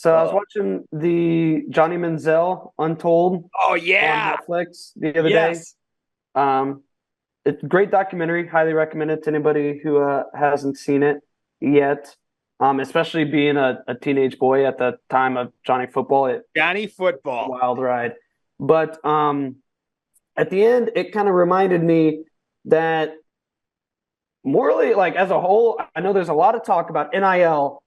So I was watching the Johnny Manziel Untold Oh on yeah. Netflix the other day. Yes. Um, it's a great documentary. Highly recommend it to anybody who hasn't seen it yet. Especially being a teenage boy at the time of Johnny Football, it's Johnny a Football. wild ride. But at the end, it kind of reminded me that morally, like as a whole, I know there's a lot of talk about NIL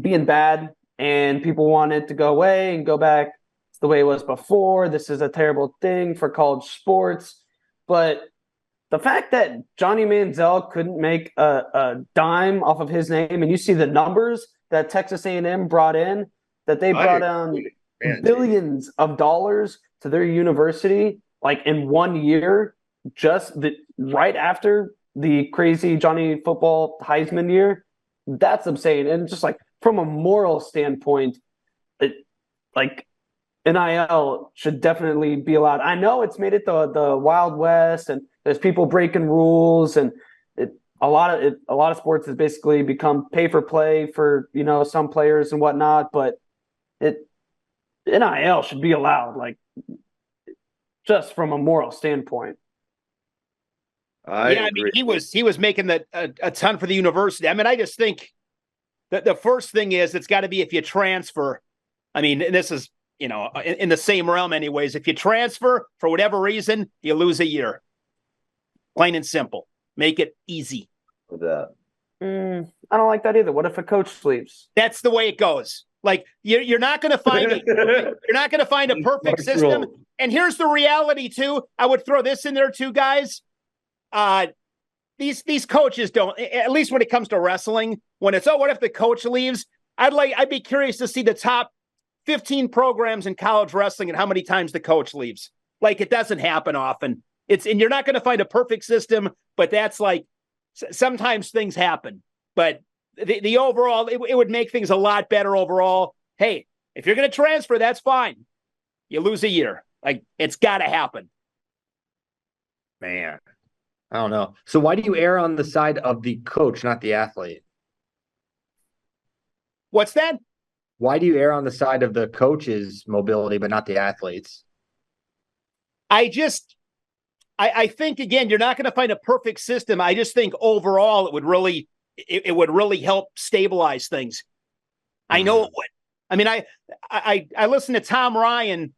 being bad and people want it to go away and go back to the way it was before. This is a terrible thing for college sports. But the fact that Johnny Manziel couldn't make a dime off of his name, and you see the numbers that Texas A&M brought in, that they I brought on man, billions of dollars to their university, like in 1 year, just right after the crazy Johnny Football Heisman year. That's insane. And just like from a moral standpoint, like NIL should definitely be allowed. I know it's made it the Wild West, and there's people breaking rules, and a lot of sports has basically become pay for play for some players and whatnot. But it NIL should be allowed, like just from a moral standpoint. I Yeah, I mean agree. he was making a ton for the university. I mean, I just think that the first thing is it's got to be if you transfer. I mean, and this is in the same realm, anyways. If you transfer for whatever reason, you lose a year. Plain and simple. Make it easy. With that. I don't like that either. What if a coach leaves? That's the way it goes. Like you're not going to find a perfect system. And here's the reality too. I would throw this in there too, guys. These coaches don't. At least when it comes to wrestling, when it's what if the coach leaves? I'd be curious to see the top 15 programs in college wrestling and how many times the coach leaves. Like it doesn't happen often. And you're not going to find a perfect system, but that's like sometimes things happen. But the overall, it would make things a lot better overall. Hey, if you're going to transfer, that's fine. You lose a year. Like it's got to happen. Man, I don't know. So why do you err on the side of the coach, not the athlete? What's that? Why do you err on the side of the coach's mobility, but not the athletes? I think again, you're not going to find a perfect system. I just think overall it would really help stabilize things. I know it would. I mean, I listened to Tom Ryan.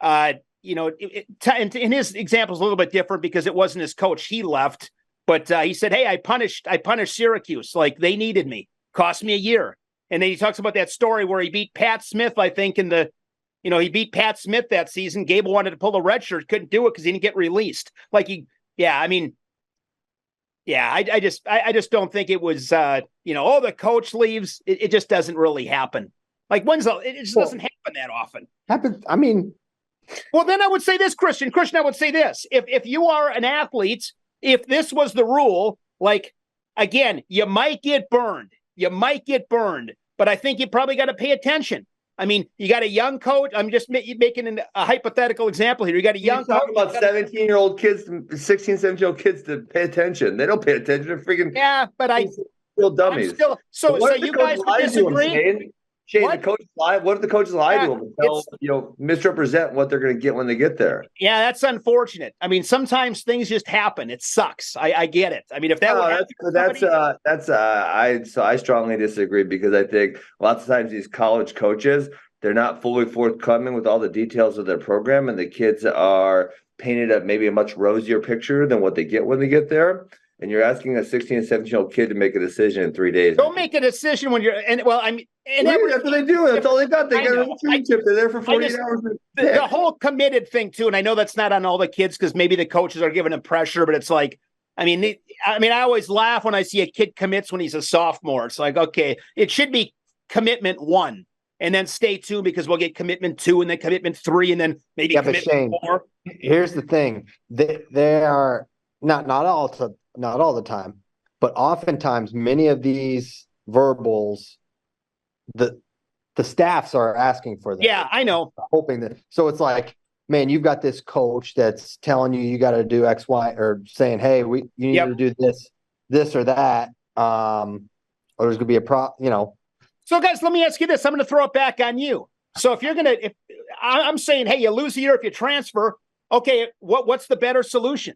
And his example is a little bit different because it wasn't his coach. He left, but he said, "Hey, I punished Syracuse. Like they needed me. Cost me a year." And then he talks about that story where he beat Pat Smith. I think he beat Pat Smith that season. Gable wanted to pull the red shirt, couldn't do it because he didn't get released. I just don't think it was, the coach leaves. It just doesn't really happen. Like it just doesn't happen that often. I mean, well, then I would say this, Christian, I would say this. If you are an athlete, if this was the rule, like, again, you might get burned. But I think you probably got to pay attention. I mean, you got a young coach. I'm just making a hypothetical example here. You got a young coach. Talking about 17-year-old kids, 16, 17-year-old kids to pay attention. They don't pay attention. They're freaking still dummies. So you guys would disagree? Shane, the coaches lie. What if the coaches lie to them and misrepresent what they're going to get when they get there? Yeah, that's unfortunate. I mean, sometimes things just happen. It sucks. I get it. I mean, if that I strongly disagree because I think lots of times these college coaches, they're not fully forthcoming with all the details of their program, and the kids are painted up maybe a much rosier picture than what they get when they get there. And you're asking a 16 and 17-year-old kid to make a decision in 3 days. Don't make a decision when you're that's what they do. That's all they got. They got a internship. They're there for 48 hours. The whole committed thing too, and I know that's not on all the kids because maybe the coaches are giving them pressure, but it's like, I always laugh when I see a kid commits when he's a sophomore. It's like, okay, it should be commitment 1, and then stay tuned because we'll get commitment 2, and then commitment 3, and then maybe commitment 4. Here's the thing: they are not all the time, but oftentimes many of these verbals, the staffs are asking for them. Yeah, I know. Hoping that, so it's like, man, you've got this coach that's telling you got to do X, Y, or saying, hey, you need to do this or that. Or there's gonna be So, guys, let me ask you this. I'm going to throw it back on you. So, if I'm saying, hey, you lose a year if you transfer, okay, what's the better solution?